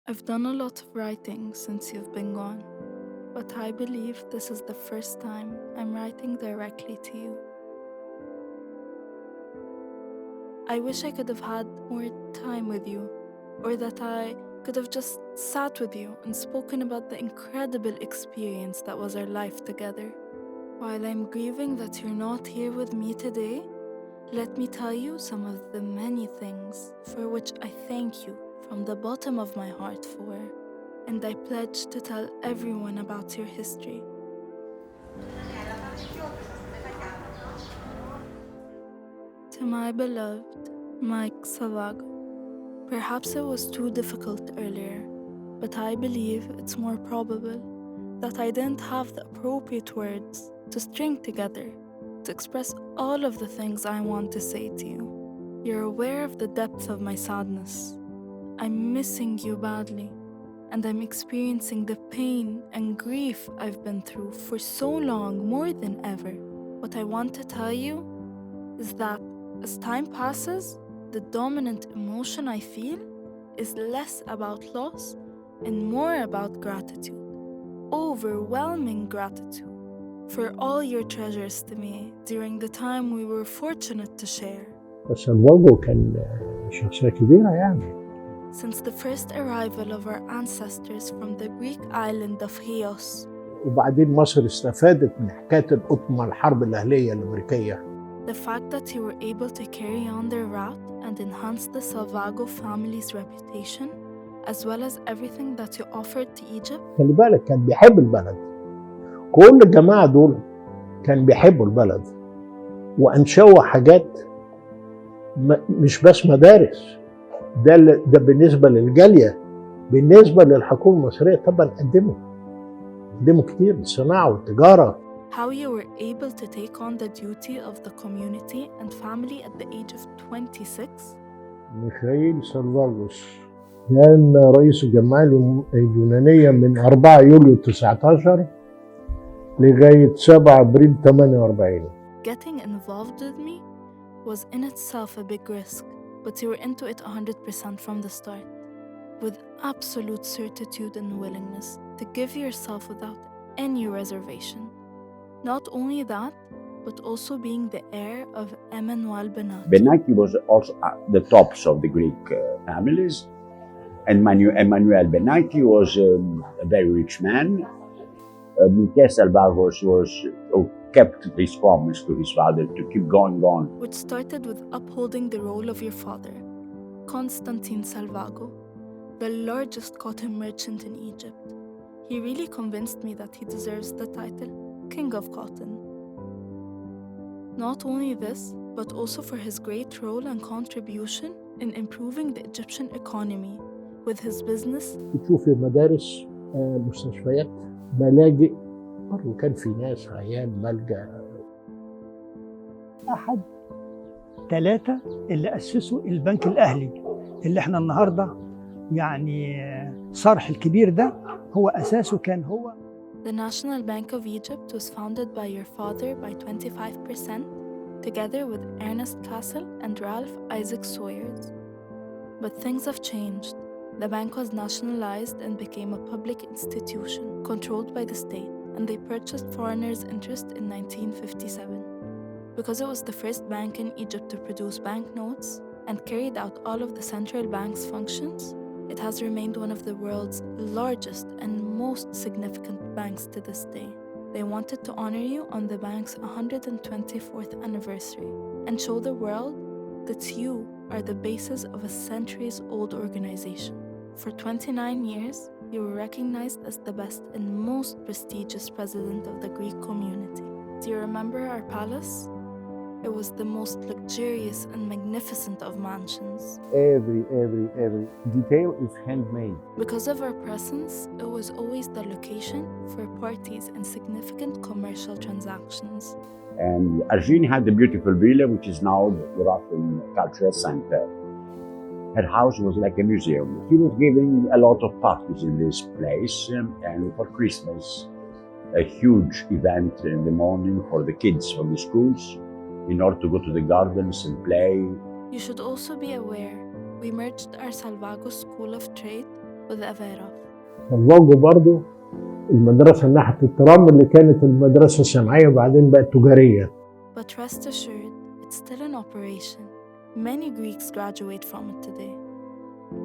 I've done a lot of writing since you've been gone, but I believe this is the first time I'm writing directly to you. I wish I could have had more time with you, or that I could have just sat with you and spoken about the incredible experience that was our life together. While I'm grieving that you're not here with me today, let me tell you some of the many things for which I thank you from the bottom of my heart for, and I pledge to tell everyone about your history. To my beloved Mike Savago, perhaps it was too difficult earlier, but I believe it's more probable that I didn't have the appropriate words to string together to express all of the things I want to say to you. You're aware of the depth of my sadness. I'm missing you badly, and I'm experiencing the pain and grief I've been through for so long, more than ever. What I want to tell you is that as time passes, the dominant emotion I feel is less about loss and more about gratitude. Overwhelming gratitude for all your treasures to me during the time we were fortunate to share. بس الفالفو كان شخصية كبيرة يعني. Since the first arrival of our ancestors from the Greek island of Chios, وبعدين مصر استفادت من حكاية القطن مع الحرب الأهلية الأمريكية. the fact that you were able to carry on their route and enhance the Salvago family's reputation, as well as everything that you offered to Egypt, خلي بالك كان بيحب البلد. كل الجماعة دول كان بيحبوا البلد وأنشأوا حاجات مش بس مدارس. ده بالنسبة للجالية. بالنسبة للحكومة المصرية طبعا قدموا كتير الصناعة والتجارة. how you were able to take on the duty of the community and family at the age of 26, ميخائيل سلفاغوس كان رئيس الجمعية اليونانية من 4 يوليو 19 لغاية 7 أبريل 48. getting involved with me was in itself a big risk, but you were into it 100% from the start, with absolute certitude and willingness to give yourself without any reservation. Not only that, but also being the heir of Emmanuel Benati. Benati was also at the tops of the Greek families, and Emmanuel Benati was a very rich man. Michael Salvagos kept his promise to his father to keep going on. Which started with upholding the role of your father, Constantine Salvago, the largest cotton merchant in Egypt. He really convinced me that he deserves the title King of Cotton. Not only this, but also for his great role and contribution in improving the Egyptian economy with his business. بتشوفي مدارس، مستشفيات، ملاجئ، برضه كان في ناس عيال ملجأ. أحد 3 اللي أسسوا البنك الأهلي اللي احنا النهارده يعني صرح الكبير ده هو أساسه كان هو. The National Bank of Egypt was founded by your father by 25%, together with Ernest Cassel and Ralph Isaac Sawyers. But things have changed. The bank was nationalized and became a public institution controlled by the state, and they purchased foreigners' interest in 1957. Because it was the first bank in Egypt to produce banknotes and carried out all of the central bank's functions, it has remained one of the world's largest and most significant banks to this day. They wanted to honor you on the bank's 124th anniversary and show the world that you are the basis of a centuries-old organization. For 29 years, you were recognized as the best and most prestigious president of the Greek community. Do you remember our palace? It was the most luxurious and magnificent of mansions. Every detail is handmade. Because of our presence, it was always the location for parties and significant commercial transactions. And Arjin had the beautiful villa, which is now the Russian Cultural Center. Her house was like a museum. He was giving a lot of parties in this place, and for Christmas, a huge event in the morning for the kids from the schools, in order to go to the gardens and play. You should also be aware, we merged our Salvago School of Trade with Averov. الفوجو برضو المدرسة ناحية الترام اللي كانت المدرسة الصناعية وبعدين بقت تجارية. But rest assured, it's still in operation. Many Greeks graduate from it today.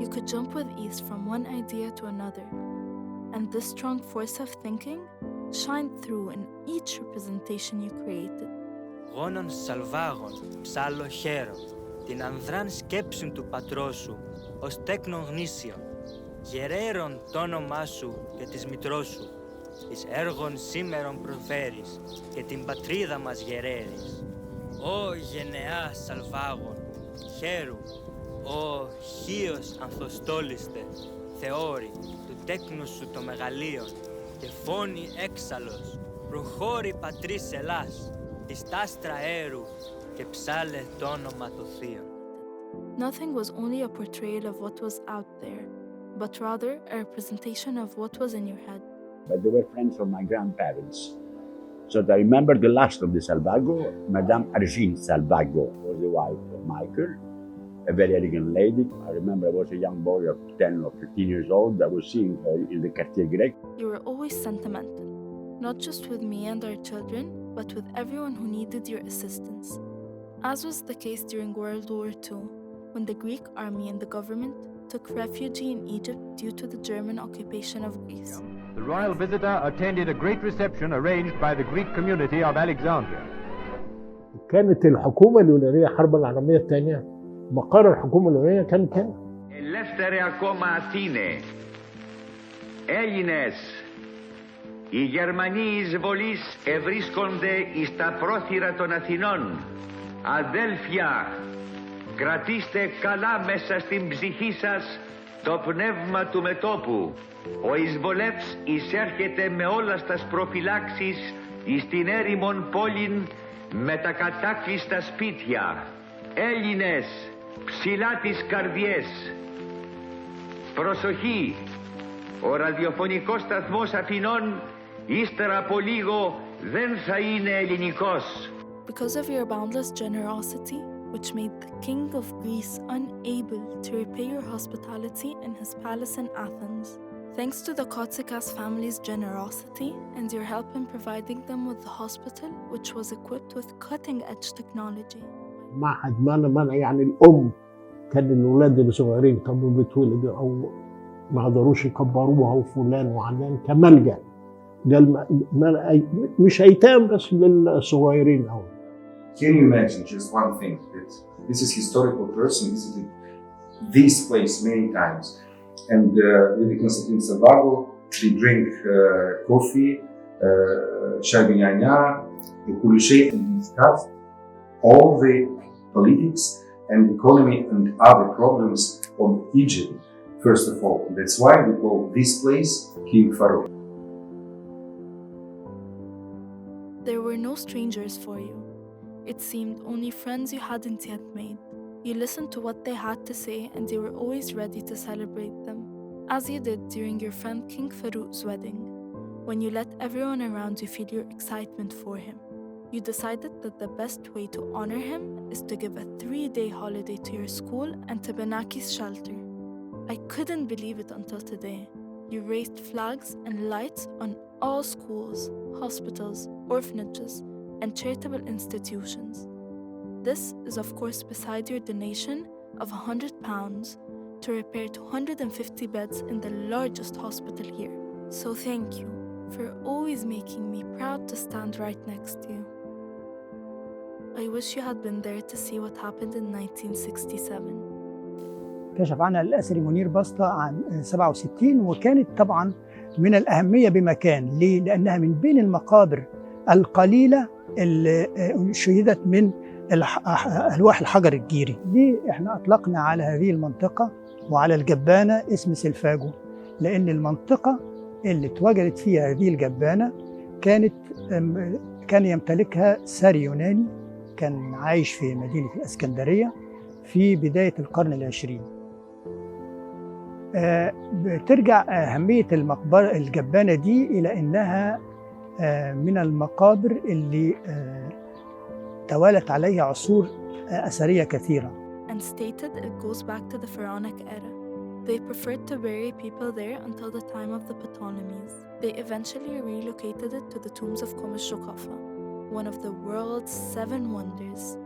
You could jump with ease from one idea to another. And this strong force of thinking shined through in each representation you created. Γόνον σαλβάγων, ψάλλο χέρο, την ανδράν σκέψην του πατρός σου, ως τέκνον γνήσιον, γεραίρον τ' όνομά σου και της μητρός σου, εις έργων σήμερον προφέρεις και την πατρίδα μας γεραίρεις. Ω γενεά σαλβάγων, χέρου, ω χίος ανθοστόλιστε, θεώρη, του τέκνου σου το μεγαλείον, και φώνη έξαλλος, προχώρη πατρίς Ελλάς, της τάστρα αέρου, και ψάλε τ' όνομα το θείον. Nothing was only a portrayal of what was out there, but rather a representation of what was in your head. But they were friends of my grandparents. So I remember the last of the Salvago, Madame Argine Salvago was the wife of Michael, a very elegant lady. I remember I was a young boy of 10 or 15 years old. I was seeing her in the Quartier Grec. You were always sentimental, not just with me and our children, but with everyone who needed your assistance. As was the case during World War II, when the Greek army and the government took refuge in Egypt due to the German occupation of Greece. The royal visitor attended a great reception arranged by the Greek community of Alexandria. كانت الحكومة اليونانية الحرب العالمية الثانية مقر الحكومة اليونانية كان هنا. Ελεύθερε ακόμα Αθήνε, Έλληνες, οι Γερμανοί εισβολείς ευρίσκονται εις τα πρόθυρα των Αθηνών. Αδέλφια, κρατήστε καλά μέσα στην ψυχή σας το πνεύμα του μετόπου. Ο εισβολεύς εισέρχεται με όλας τας προφυλάξεις εις την έρημον πόλην με τα κατάκλειστα σπίτια. Έλληνες, ψηλά τις καρδιές. Προσοχή, ο ραδιοφωνικός σταθμός Αθηνών ύστερα από λίγο δεν θα είναι ελληνικός. Because of your boundless generosity, which made the king of Greece unable to repay your hospitality in his palace in Athens. Thanks to the Kotsikas family's generosity and your help in providing them with the hospital, which was equipped with cutting-edge technology. معهد منع يعني الأم كان الأولاد الصغيرين كانوا بيتولدوا أو ما قدروش يكبروها وفلان وعلان كملجأ. مش أيتام بس للصغيرين أوي. Can you imagine just one thing, that this is historical person visited this place many times, and with the Constantine Salvago they drink coffee, شاي بالنعناع وكل شيء, and discuss all the politics and economy and other problems of Egypt. First of all, that's why we call this place King Pharaoh. There were no strangers for you. It seemed only friends you hadn't yet made. You listened to what they had to say and you were always ready to celebrate them, as you did during your friend King Farouk's wedding, when you let everyone around you feel your excitement for him. You decided that the best way to honor him is to give a 3-day holiday to your school and to Benaki's shelter. I couldn't believe it until today. You raised flags and lights on all schools, hospitals, orphanages, and charitable institutions. This is of course beside your donation of £100 to repair 250 beds in the largest hospital here. So thank you for always making me proud to stand right next to you. I wish you had been there to see what happened in 1967. كشف عنها الأثري منير بسطة عن 67، وكانت طبعا من الأهمية بمكان. ليه؟ لأنها من بين المقابر القليلة اللي شيدت من ألواح الحجر الجيري. ليه احنا أطلقنا على هذه المنطقة وعلى الجبانة اسم سلفاجو؟ لأن المنطقة اللي اتوجدت فيها هذه الجبانة كان يمتلكها ساري يوناني كان عايش في مدينة الإسكندرية في بداية القرن العشرين. بترجع أهمية الجبانة دي إلى أنها من المقابر اللي توالت عليها عصور أثرية كثيرة. And stated it goes back to the pharaonic era. They preferred to bury people there until the time of the Ptolemies. They eventually relocated it to the tombs of Qom al-Shuqafa, one of the world's 7 wonders.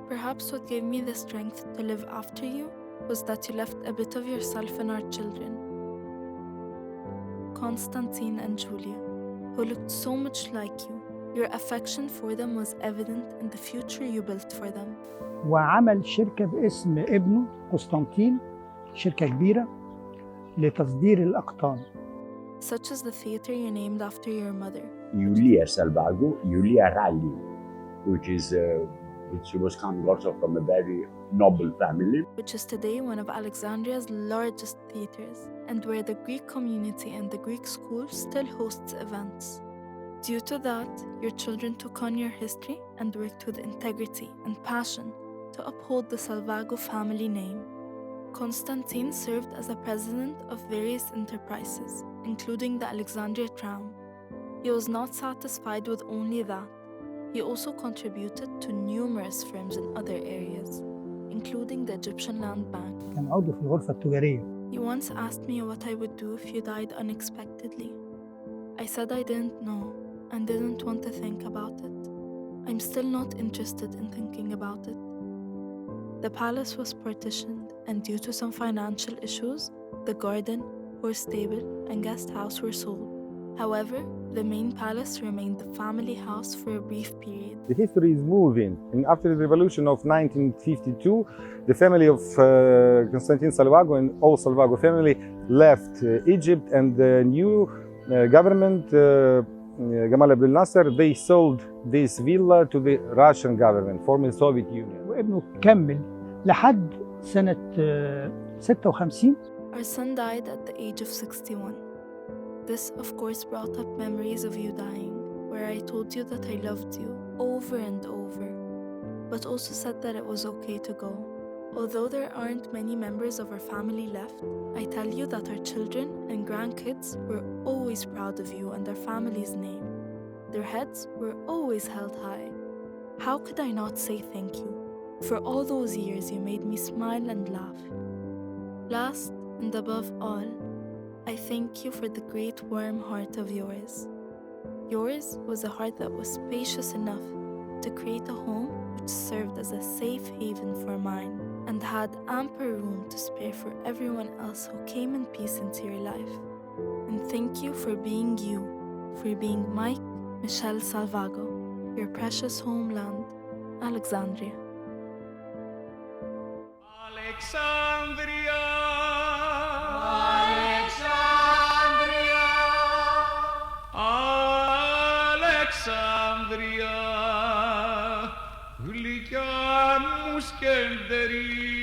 Perhaps what gave me the strength to live after you was that you left a bit of yourself in our children. Constantine and Julia, who looked so much like you. Your affection for them was evident in the future you built for them. وعمل شركة باسم ابنه قسطنطين، شركة كبيرة لتصدير الأقطان. Such as the theater you named after your mother. Julia Salvago, Julia Ralli, which was coming also from a very noble family. Which is today one of Alexandria's largest theaters, and where the Greek community and the Greek school still hosts events. Due to that, your children took on your history and worked with integrity and passion to uphold the Salvago family name. Constantine served as a president of various enterprises, including the Alexandria Tram. He was not satisfied with only that. He also contributed to numerous firms in other areas, including the Egyptian Land Bank. كان عضو في الغرفة التجارية. You once asked me what I would do if you died unexpectedly. I said I didn't know and didn't want to think about it. I'm still not interested in thinking about it. The palace was partitioned, and due to some financial issues, the garden, horse stable, and guest house were sold. However, the main palace remained the family house for a brief period. The history is moving, and after the revolution of 1952, the family of Constantine Salvago and all Salvago family left Egypt, and the new government, Gamal Abdel Nasser, they sold this villa to the Russian government, former Soviet Union. وابنه كمل لحد سنة 56. Our son died at the age of 61. This, of course, brought up memories of you dying, where I told you that I loved you over and over, but also said that it was okay to go. Although there aren't many members of our family left, I tell you that our children and grandkids were always proud of you and our family's name. Their heads were always held high. How could I not say thank you? For all those years you made me smile and laugh. Last and above all, I thank you for the great warm heart of yours. Yours was a heart that was spacious enough to create a home which served as a safe haven for mine and had ample room to spare for everyone else who came in peace into your life. And thank you for being you, for being Mike Michel Salvago, your precious homeland, Alexandria. Alexandria, Alexandria, γλυκιά μου σκέντερη.